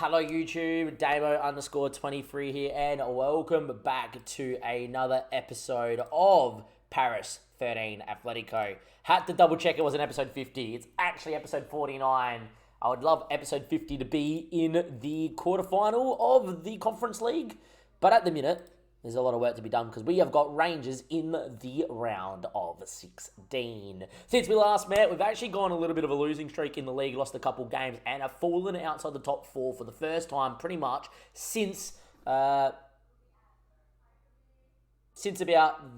Hello YouTube, Damo_23 here, and welcome back to another episode of Paris 13 Atletico. Had to double check it wasn't episode 50. It's actually episode 49. I would love episode 50 to be in the quarterfinal of the Conference League, but at the minute, there's a lot of work to be done because we have got Rangers in the round of 16. Since we last met, we've actually gone a little bit of a losing streak in the league, lost a couple games, and have fallen outside the top four for the first time pretty much since about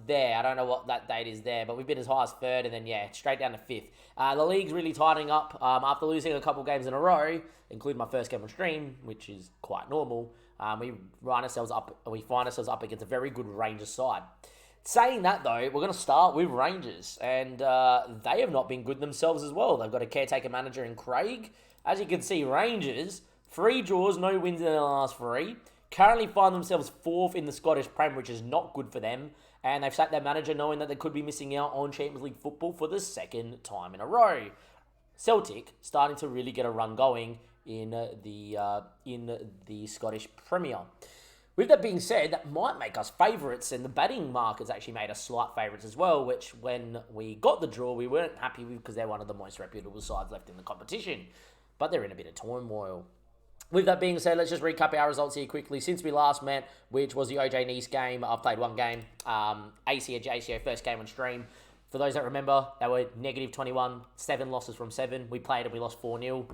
there. I don't know what that date is there, but we've been as high as third and then, straight down to fifth. The league's really tightening up after losing a couple games in a row, including my first game on stream, which is quite normal. We find ourselves up against a very good Rangers side. Saying that, though, we're going to start with Rangers, and they have not been good themselves as well. They've got a caretaker manager in Craig. As you can see, Rangers, 3 draws, no wins in their last 3. Currently find themselves 4th in the Scottish Prem, which is not good for them. And they've sacked their manager knowing that they could be missing out on Champions League football for the second time in a row. Celtic starting to really get a run going in the Scottish Premier. With that being said, that might make us favourites, and the betting markets actually made us slight favourites as well, which when we got the draw, we weren't happy with because they're one of the most reputable sides left in the competition. But they're in a bit of turmoil. With that being said, let's just recap our results here quickly. Since we last met, which was the OJ Nice game, I've played one game. ACO first game on stream. For those that remember, they were negative 21, 7 losses from 7. We played and we lost 4-0.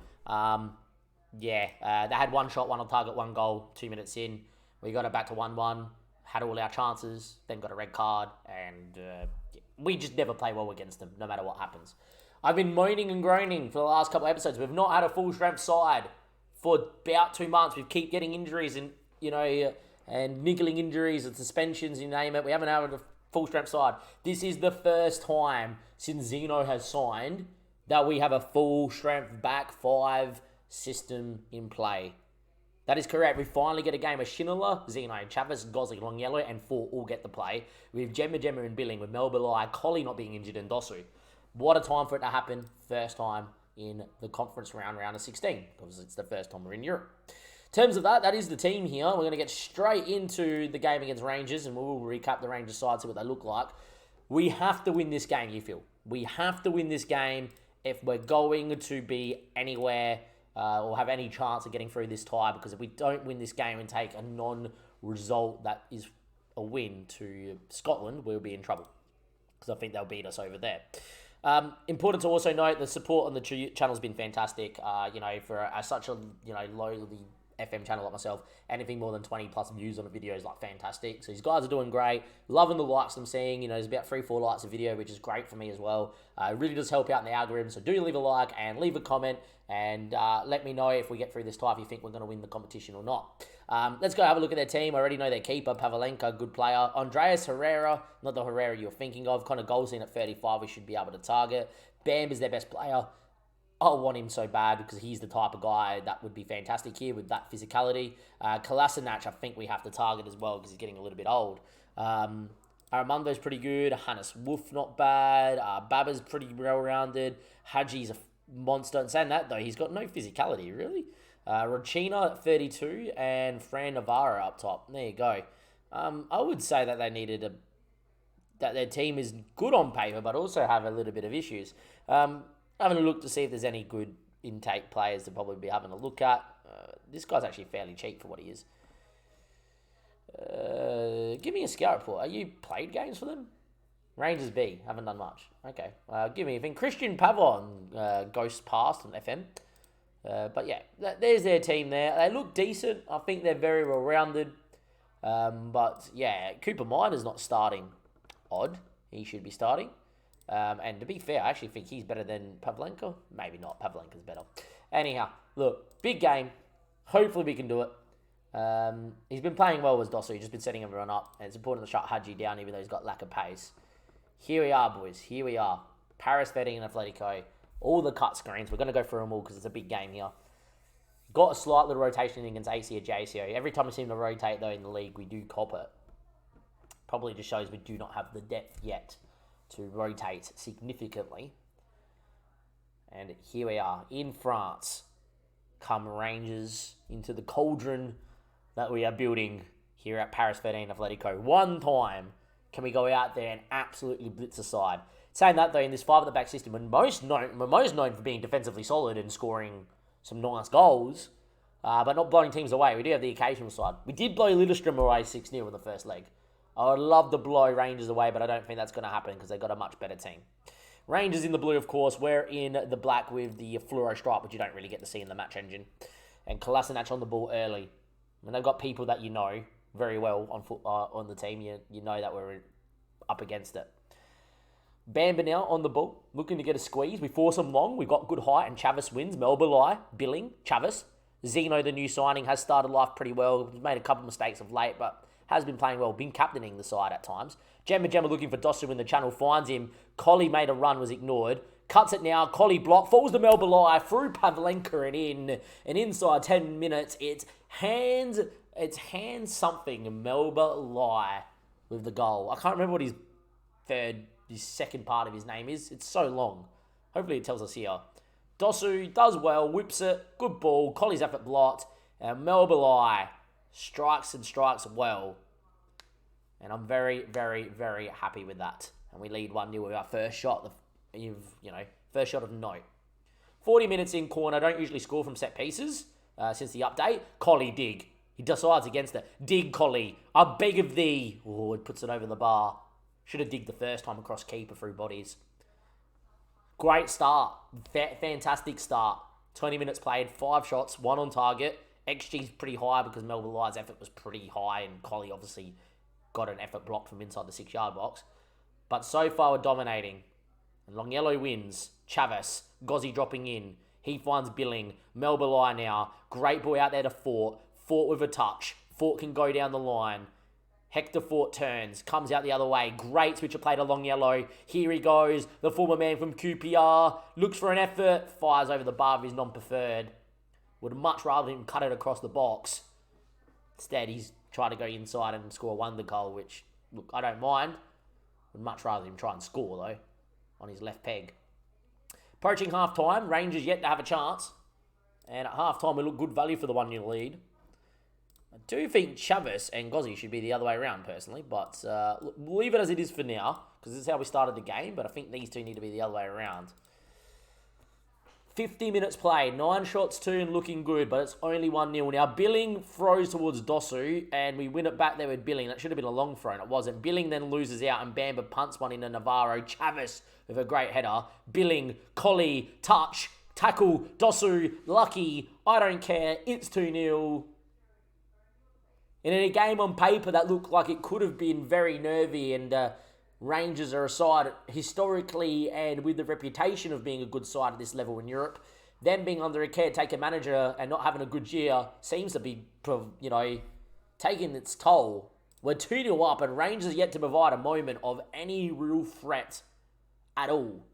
They had one shot, one on target, 1 goal, 2 minutes in. We got it back to 1-1, had all our chances, then got a red card, and we just never play well against them, no matter what happens. I've been moaning and groaning for the last couple of episodes. We've not had a full-strength side for about 2 months. We keep getting injuries and, and niggling injuries and suspensions, you name it. We haven't had a full-strength side. This is the first time since Zeno has signed that we have a full-strength back 5 system in play. That is correct. We finally get a game of Shinola, Zeno, Chavez, Gosling, Long Yellow, and 4 all get the play. With Gemma and Billing, with Melbourne, Collie not being injured, and Dosu. What a time for it to happen. First time in the conference round of 16, because it's the first time we're in Europe. In terms of that is the team here. We're going to get straight into the game against Rangers, and we'll recap the Rangers side, see what they look like. We have to win this game, you feel. We have to win this game if we're going to be anywhere or have any chance of getting through this tie, because if we don't win this game and take a non-result that is a win to Scotland, we'll be in trouble, because I think they'll beat us over there. Important to also note the support on the channel has been fantastic. For such a lowly FM channel like myself, anything more than 20 plus views on a video is fantastic. So these guys are doing great. Loving the likes I'm seeing. There's about 3-4 likes a video, which is great for me as well. It really does help out in the algorithm. So do leave a like and leave a comment, and let me know if we get through this tie, if you think we're going to win the competition or not. Let's go have a look at their team. I already know their keeper, Pavlenka, good player. Andreas Herrera, not the Herrera you're thinking of. Kind of goals in at 35, we should be able to target. Bam is their best player. I want him so bad because he's the type of guy that would be fantastic here with that physicality. Kolasinac, I think we have to target as well because he's getting a little bit old. Aramundo's pretty good. Hannes Wolf, not bad. Baba's pretty well-rounded. Hadji's a monster. And saying that, though, he's got no physicality, really. Rochina at 32 and Fran Navarro up top. There you go. I would say that they needed that their team is good on paper, but also have a little bit of issues. Having a look to see if there's any good intake players to probably be having a look at. This guy's actually fairly cheap for what he is. Give me a scout report. Are you played games for them? Rangers B. Haven't done much. Okay. Give me a thing. Christian Pavon ghost past on FM. But yeah, there's their team there. They look decent. I think they're very well-rounded. But yeah, Cooper Minor's not starting. Odd. He should be starting. And to be fair, I actually think he's better than Pavlenka. Maybe not. Pavlenka's better. Anyhow, look, big game. Hopefully we can do it. He's been playing well with Dosu. He's just been setting everyone up. And it's important to shut Hadji down even though he's got lack of pace. Here we are, boys. Here we are. Paris 13 and Atletico. All the cut screens. We're going to go through them all because it's a big game here. Got a slight little rotation against AC or JCO. Every time we seem to rotate, though, in the league, we do cop it. Probably just shows we do not have the depth yet to rotate significantly. And here we are in France. come Rangers into the cauldron that we are building here at Paris 13 Atletico. One time can we go out there and absolutely blitz aside. Saying that though, in this 5 at the back system, we're most known for being defensively solid and scoring some nice goals, but not blowing teams away. We do have the occasional side. We did blow Lillestrøm away 6-0 in the first leg. I would love to blow Rangers away, but I don't think that's going to happen because they've got a much better team. Rangers in the blue, of course. We're in the black with the fluoro stripe, which you don't really get to see in the match engine. And Kolasinac on the ball early. And they've got people that you know very well on the team. You know that we're up against it. Bamba now on the ball, looking to get a squeeze. We force them long. We've got good height, and Chavis wins. Melba, Billing, Chavis. Zeno, the new signing, has started life pretty well. He's made a couple of mistakes of late, but has been playing well. Been captaining the side at times. Gemma looking for Dosu in the channel, finds him. Collie made a run, was ignored. Cuts it now. Collie block, falls to Melba through Pavlenka and in. And inside 10 minutes, it's hands something. Melba with the goal. I can't remember what his second part of his name is. It's so long. Hopefully it tells us here. Dosu does well, whips it, good ball. Collie's effort blocked. And Melba strikes well. And I'm very, very, very happy with that. And we lead 1-0 with our first shot. First shot of note. 40 minutes in corner. Don't usually score from set pieces since the update. Collie dig. He decides against it. Dig, Collie. I beg of thee. Oh, it puts it over the bar. Should have digged the first time across keeper through bodies. Great start. Fantastic start. 20 minutes played. 5 shots. 1 on target. XG's pretty high because Melba effort was pretty high. And Collie obviously got an effort blocked from inside the 6-yard box. But so far we're dominating. And Long Yellow wins. Chavis. Gozzi dropping in. He finds Billing. Melba now. Great boy out there to Fort. Fort with a touch. Fort can go down the line. Hector Fort turns, comes out the other way. Great switcher play to Long Yellow. Here he goes. The former man from QPR. Looks for an effort. Fires over the bar of his non-preferred. Would much rather him cut it across the box. Instead, he's trying to go inside and score a wonder goal, which, look, I don't mind. Would much rather him try and score, though, on his left peg. Approaching half-time. Rangers yet to have a chance. And at half-time, we look good value for the 1-0 lead. I do think Chavis and Gozzi should be the other way around, personally. But we'll leave it as it is for now, because this is how we started the game. But I think these two need to be the other way around. 50 minutes played. 9 shots, 2, and looking good. But it's only 1-0. Now, Billing throws towards Dosu, and we win it back there with Billing. That should have been a long throw, and it wasn't. Billing then loses out, and Bamba punts one into Navarro. Chavis with a great header. Billing, Collie, touch, tackle, Dosu, lucky. I don't care. It's 2-0. And in a game on paper that looked like it could have been very nervy, and Rangers are a side historically and with the reputation of being a good side at this level in Europe, them being under a caretaker manager and not having a good year seems to be, taking its toll. We're 2-0 up, and Rangers yet to provide a moment of any real threat at all.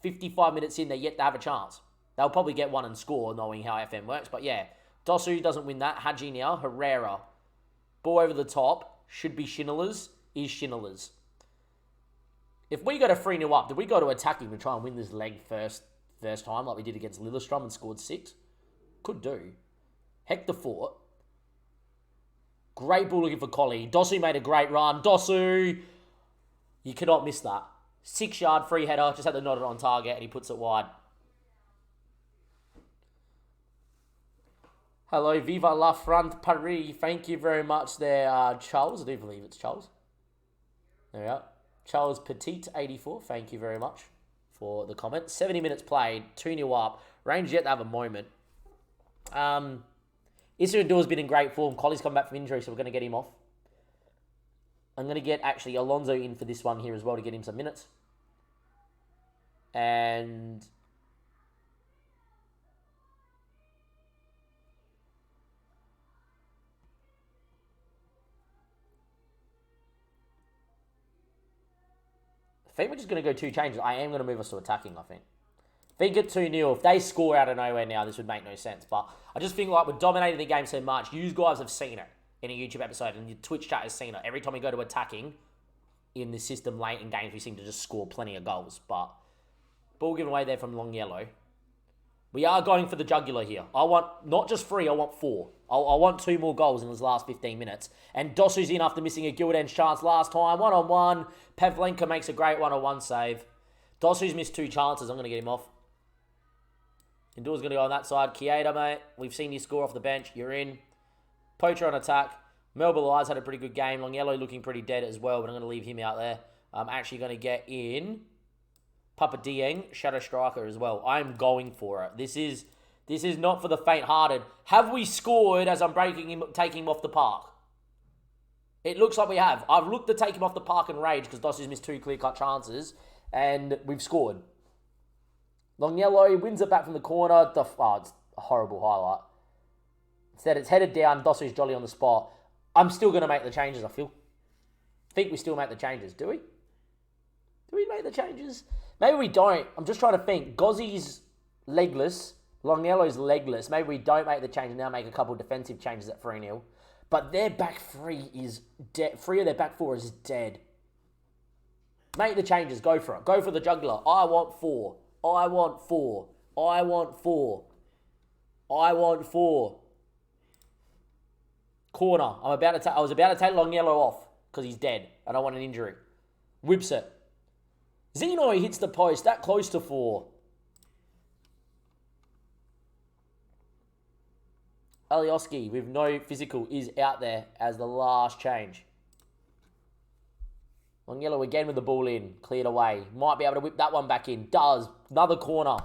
55 minutes in, they're yet to have a chance. They'll probably get one and score, knowing how FM works, but yeah. Dosu doesn't win that. Hadji now. Herrera. Ball over the top. Should be Schindler's. Is Schindler's. If we go to 3-0 up, do we go to attacking to try and win this leg first time like we did against Lillestrøm and scored 6? Could do. Hector Fort. Great ball looking for Collie. Dosu made a great run. Dosu! You cannot miss that. 6-yard free header. Just had to nod it on target and he puts it wide. Hello, Viva la France Paris. Thank you very much there, Charles. I do believe it's Charles. There we are. Charles Petit, 84. Thank you very much for the comment. 70 minutes played, 2-0 up. Rangers yet to have a moment. Issa Ador's been in great form. Collie's come back from injury, so we're going to get him off. I'm going to get, actually, Alonso in for this one here as well to get him some minutes. And I think we're just going to go 2 changes. I am going to move us to attacking, I think. If they get 2-0, if they score out of nowhere now, this would make no sense. But I just think like we're dominating the game so much. You guys have seen it in a YouTube episode, and your Twitch chat has seen it. Every time we go to attacking in this system late in games, we seem to just score plenty of goals. But ball given away there from Long Yellow. We are going for the jugular here. I want not just 3, I want 4. I want 2 more goals in his last 15 minutes. And Dosu's in after missing a Gilden's chance last time. 1-on-1. Pavlenka makes a great 1-on-1 save. Dosu's missed 2 chances. I'm going to get him off. Endur's going to go on that side. Kieda, mate. We've seen you score off the bench. You're in. Poacher on attack. Melba Lies had a pretty good game. Long Yellow looking pretty dead as well, but I'm going to leave him out there. I'm actually going to get in Papa Dieng, Shadow Striker as well. I'm going for it. This is not for the faint-hearted. Have we scored as I'm taking him off the park? It looks like we have. I've looked to take him off the park and rage because Dossi's missed 2 clear-cut chances, and we've scored. Long Yellow wins it back from the corner. It's a horrible highlight. Instead, it's headed down. Dossi's jolly on the spot. I'm still going to make the changes, I feel. I think we still make the changes. Do we? Do we make the changes? Maybe we don't. I'm just trying to think. Gozzi's legless. Long Yellow's legless. Maybe we don't make the change and now make a couple of defensive changes at 3-0. But their back 3 is dead. 3 of their back 4 is dead. Make the changes. Go for it. Go for the juggler. I want 4. I want 4. I want 4. I want 4. Corner. I was about to take Long Yellow off because he's dead. I don't want an injury. Whips it. Zeno hits the post. That close to 4. Alioski with no physical is out there as the last change. Long Yellow again with the ball in. Cleared away. Might be able to whip that one back in. Does. Another corner.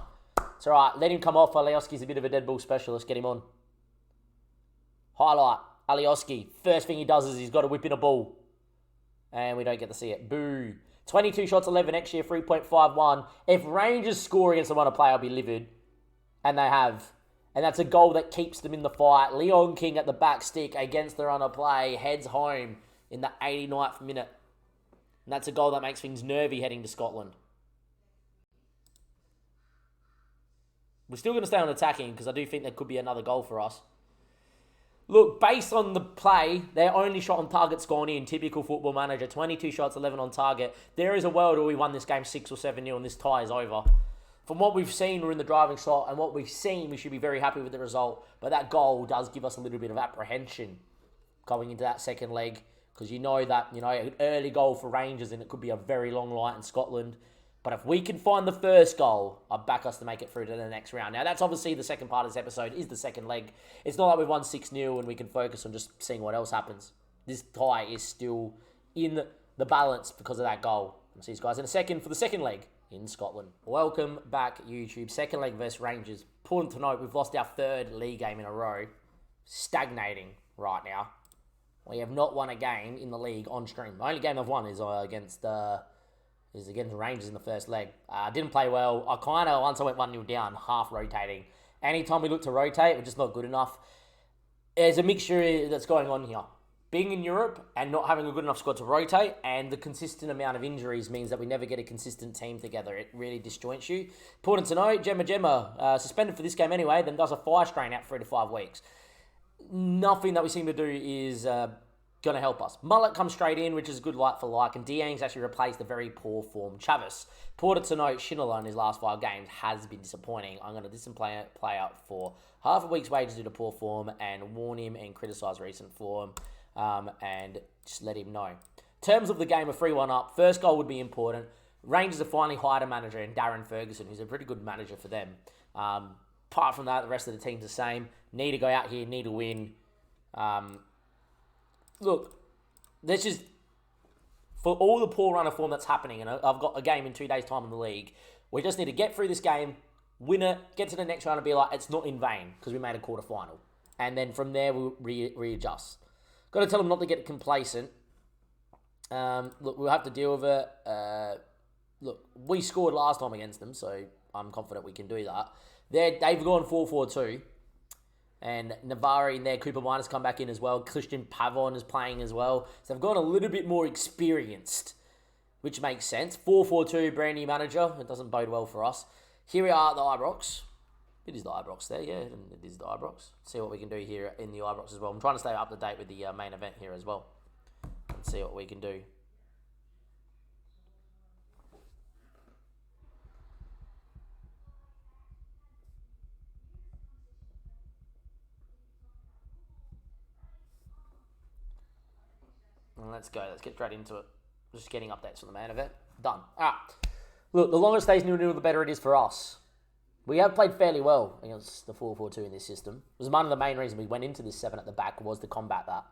It's all right. Let him come off. Alioski's a bit of a dead ball specialist. Get him on. Highlight. Alioski. First thing he does is he's got to whip in a ball. And we don't get to see it. Boo. 22 shots, 11 XG, 3.51. If Rangers score against the runner play, I'll be livid. And they have. And that's a goal that keeps them in the fight. Leon King at the back stick against the runner play. Heads home in the 89th minute. And that's a goal that makes things nervy heading to Scotland. We're still going to stay on attacking because I do think there could be another goal for us. Look, based on the play, their only shot on target's gone in. Typical Football Manager. 22 shots, 11 on target. There is a world where we won this game 6 or 7-0 and this tie is over. From what we've seen, we're in the driving slot, and what we've seen, we should be very happy with the result. But that goal does give us a little bit of apprehension going into that second leg, because you know that, an early goal for Rangers, and it could be a very long night in Scotland. But if we can find the first goal, I'll back us to make it through to the next round. Now, that's obviously the second part of this episode, is the second leg. It's not like we've won 6-0 and we can focus on just seeing what else happens. This tie is still in the balance because of that goal. I'll see you guys in a second for the second leg in Scotland. Welcome back, YouTube. Second leg versus Rangers. Important to note, we've lost our 3rd league game in a row. Stagnating right now. We have not won a game in the league on stream. The only game I've won is against Rangers in the first leg. Didn't play well. Once I went 1-0 down, half rotating. Anytime we look to rotate, we're just not good enough. There's a mixture that's going on here. Being in Europe and not having a good enough squad to rotate, and the consistent amount of injuries means that we never get a consistent team together. It really disjoints you. Important to know, Gemma, suspended for this game anyway, then does a thigh strain out 3 to 5 weeks. Nothing that we seem to do is going to help us. Mullet comes straight in, which is good like for like, and Diang's actually replaced the very poor form Chavis. Important to note, Schindler in his last 5 games has been disappointing. I'm going to listen play out for half a week's wages due to poor form and warn him and criticise recent form. And just let him know. In terms of the game, a 3-1 up. First goal would be important. Rangers have finally hired a manager in Darren Ferguson, who's a pretty good manager for them. Apart from that, the rest of the team's the same. Need to go out here, need to win. Look, there's just, for all the poor run of form that's happening, and I've got a game in 2 days' time in the league, we just need to get through this game, win it, get to the next round and be like, it's not in vain, because we made a quarterfinal. And then from there, we'll readjust. Got to tell them not to get complacent. Look, we'll have to deal with it. Look, we scored last time against them, so I'm confident we can do that. They've gone 4-4-2. And Navarre in there, Cooper Miner's come back in as well. Christian Pavon is playing as well. So they've gone a little bit more experienced, which makes sense. 4-4-2, brand new manager. It doesn't bode well for us. Here we are at the Ibrox. It is the Ibrox there, yeah. It is the Ibrox. See what we can do here in the Ibrox as well. I'm trying to stay up to date with the main event here as well. And see what we can do. Let's go. Let's get straight into it. Just getting updates from the main event. Done. All right. Look, the longer it stays 0-0, the better it is for us. We have played fairly well against the 4-4-2 in this system. It was one of the main reasons we went into this 7 at the back was to combat that.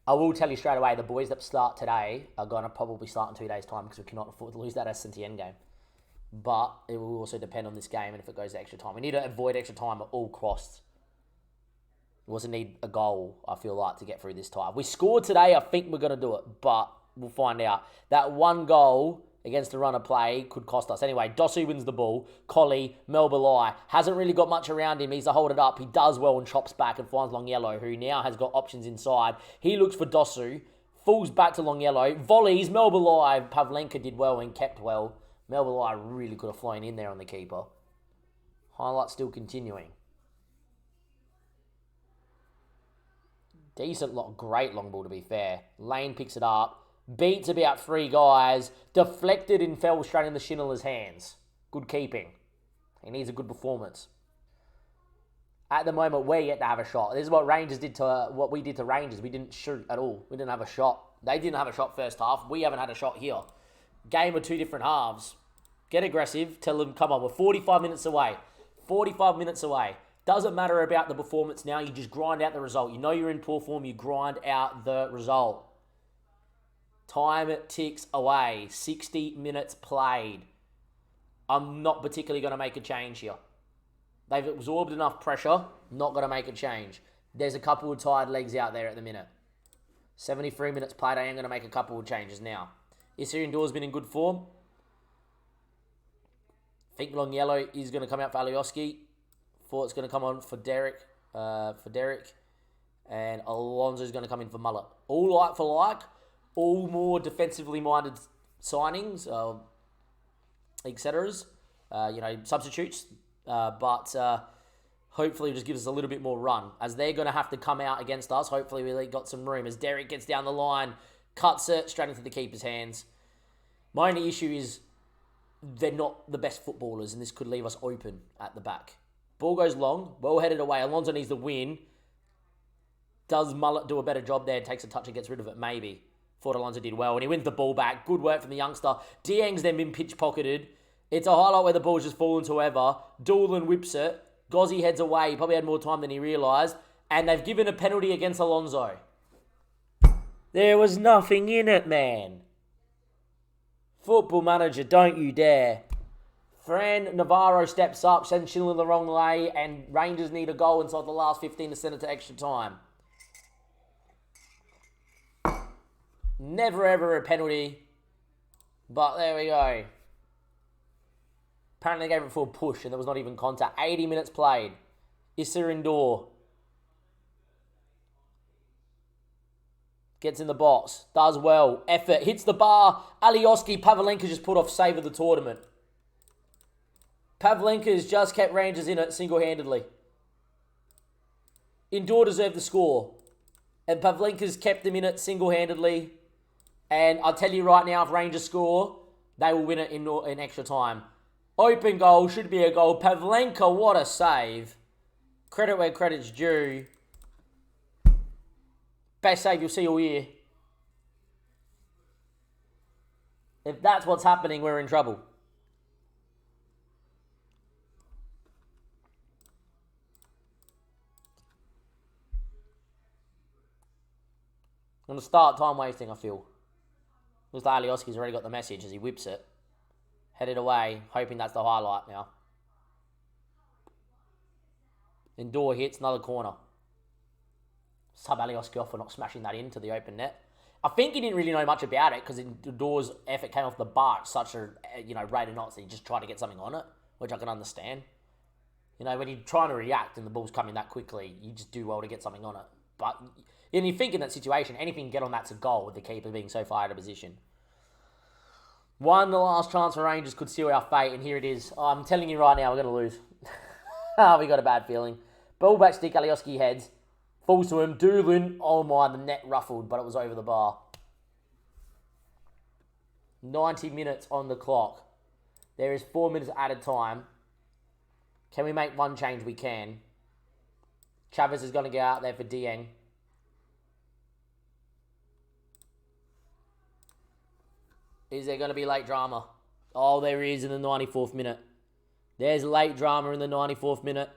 I will tell you straight away, the boys that start today are going to probably start in 2 days' time because we cannot afford to lose that SNTN game. But it will also depend on this game and if it goes to extra time. We need to avoid extra time at all costs. We also need a goal, I feel like, to get through this tie. If we score today, I think we're going to do it, but we'll find out. That one goal against the run of play could cost us. Anyway, Dosu wins the ball. Collie, Melbalai, hasn't really got much around him. He's to hold it up. He does well and chops back and finds Long Yellow, who now has got options inside. He looks for Dosu, falls back to Long Yellow, volleys, Melbalai. Pavlenka did well and kept well. Melbalai really could have flown in there on the keeper. Highlight still continuing. Decent, great long ball to be fair. Lane picks it up. Beats about 3 guys. Deflected and fell straight in the Schindler's hands. Good keeping. He needs a good performance. At the moment, we're yet to have a shot. This is what Rangers did to what we did to Rangers. We didn't shoot at all. We didn't have a shot. They didn't have a shot first half. We haven't had a shot here. Game of 2 different halves. Get aggressive. Tell them, come on, we're 45 minutes away. 45 minutes away. Doesn't matter about the performance now. You just grind out the result. You know you're in poor form. You grind out the result. Time ticks away. 60 minutes played. I'm not particularly going to make a change here. They've absorbed enough pressure. Not going to make a change. There's a couple of tired legs out there at the minute. 73 minutes played. I am going to make a couple of changes now. Issa Indoor's been in good form. I think Long Yellow is going to come out for Alioski. Thought it's going to come on for Derek. And Alonso's going to come in for Mullet. All like for like. All more defensively minded signings, etc. Substitutes. But hopefully it just gives us a little bit more run. As they're going to have to come out against us, hopefully we got some room. As Derek gets down the line, cuts it straight into the keeper's hands. My only issue is they're not the best footballers, and this could leave us open at the back. Ball goes long, well headed away. Alonso needs the win. Does Mullet do a better job there? Takes a touch and gets rid of it? Maybe. Thought Alonso did well, and he wins the ball back. Good work from the youngster. Dieng's then been pitch-pocketed. It's a highlight where the ball's just fallen to whoever. Doolan whips it. Gozzi heads away. He probably had more time than he realised. And they've given a penalty against Alonso. There was nothing in it, man. Football manager, don't you dare. Fran Navarro steps up, sends Schindler the wrong way, and Rangers need a goal inside the last 15 to send it to extra time. Never ever a penalty. But there we go. Apparently they gave it for a push and there was not even contact. 80 minutes played. Issa Indoor. Gets in the box. Does well. Effort. Hits the bar. Alioski. Pavlenka just put off save of the tournament. Pavlenka's just kept Rangers in it single-handedly. Indoor deserved the score. And Pavlenka's kept them in it single-handedly. And I'll tell you right now, if Rangers score, they will win it in extra time. Open goal, should be a goal. Pavlenka, what a save. Credit where credit's due. Best save you'll see all year. If that's what's happening, we're in trouble. I'm going to start time wasting, I feel. Looks like Alioski's already got the message as he whips it. Headed away, hoping that's the highlight now. Indoor hits, another corner. Sub Alioski off for not smashing that into the open net. I think he didn't really know much about it because Indoor's effort came off the bar at such a rate of knots that he just tried to get something on it, which I can understand. When you're trying to react and the ball's coming that quickly, you just do well to get something on it. But and you think in that situation, anything get on that's a goal with the keeper being so far out of position. The last chance for Rangers could seal our fate, and here it is. I'm telling you right now, we're going to lose. We got a bad feeling. Ball back stick, Alioski heads. Falls to him. Doolan, oh my, the net ruffled, but it was over the bar. 90 minutes on the clock. There is 4 minutes added time. Can we make one change? We can. Chavez is going to go out there for Dieng. Is there going to be late drama? Oh, there is in the 94th minute. There's late drama in the 94th minute.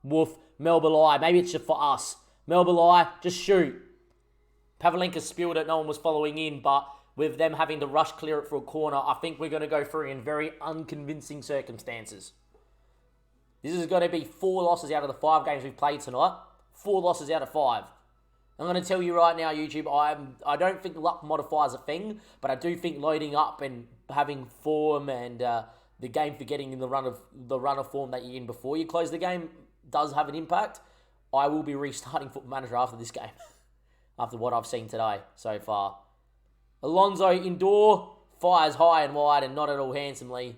Woof. Melbalai. Maybe it's just for us. Melbalai, just shoot. Pavlenka spilled it. No one was following in, but with them having to rush clear it for a corner, I think we're going to go through in very unconvincing circumstances. This is going to be 4 losses out of the 5 games we've played tonight. 4 losses out of 5. I'm going to tell you right now, YouTube, I don't think luck modifies a thing, but I do think loading up and having form and the game forgetting in the run of form that you're in before you close the game does have an impact. I will be restarting Football Manager after this game, after what I've seen today so far. Alonso indoor, fires high and wide and not at all handsomely.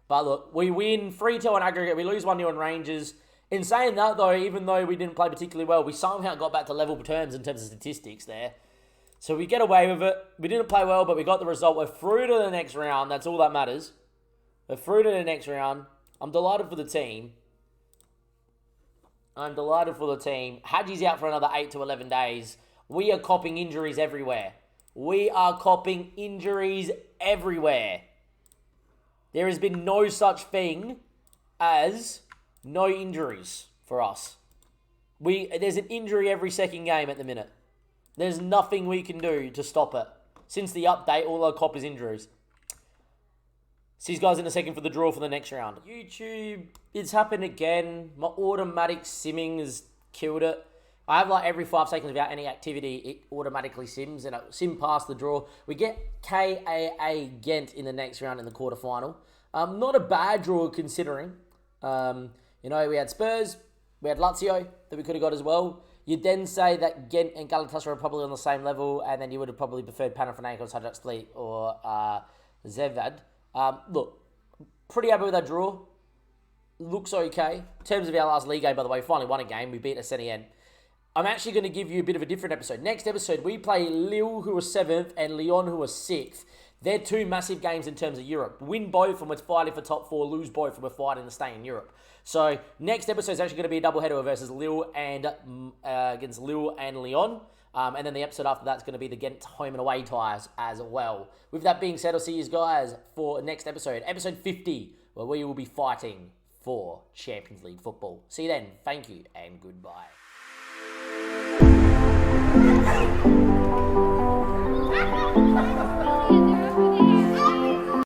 But look, we win 3-2 on aggregate. We lose 1-0 on Rangers. In saying that, though, even though we didn't play particularly well, we somehow got back to level terms in terms of statistics there. So we get away with it. We didn't play well, but we got the result. We're through to the next round. That's all that matters. We're through to the next round. I'm delighted for the team. Hadji's out for another 8 to 11 days. We are copping injuries everywhere. There has been no such thing as no injuries for us. There's an injury every second game at the minute. There's nothing we can do to stop it. Since the update, all our cop is injuries. See you guys in a second for the draw for the next round. YouTube, it's happened again. My automatic simming has killed it. I have like every 5 seconds without any activity, it automatically sims and it sim past the draw. We get KAA Ghent in the next round in the quarterfinal. Not a bad draw considering. We had Spurs, we had Lazio that we could have got as well. You'd then say that Ghent and Galatasaray are probably on the same level, and then you would have probably preferred Panathinaikos, Hajduk or Zvezda. Look, pretty happy with that draw. Looks okay. In terms of our last league game, by the way, we finally won a game. We beat Arsenien. I'm actually going to give you a bit of a different episode. Next episode, we play Lille, who are 7th, and Lyon, who are 6th. They're 2 massive games in terms of Europe. Win both and we're fighting for top 4. Lose both and we're fighting to stay in Europe. So next episode is actually going to be a doubleheader versus Lille and against Lille and Lyon. And then the episode after that's going to be the Ghent home and away ties as well. With that being said, I'll see you guys for next episode. Episode 50, where we will be fighting for Champions League football. See you then. Thank you and goodbye.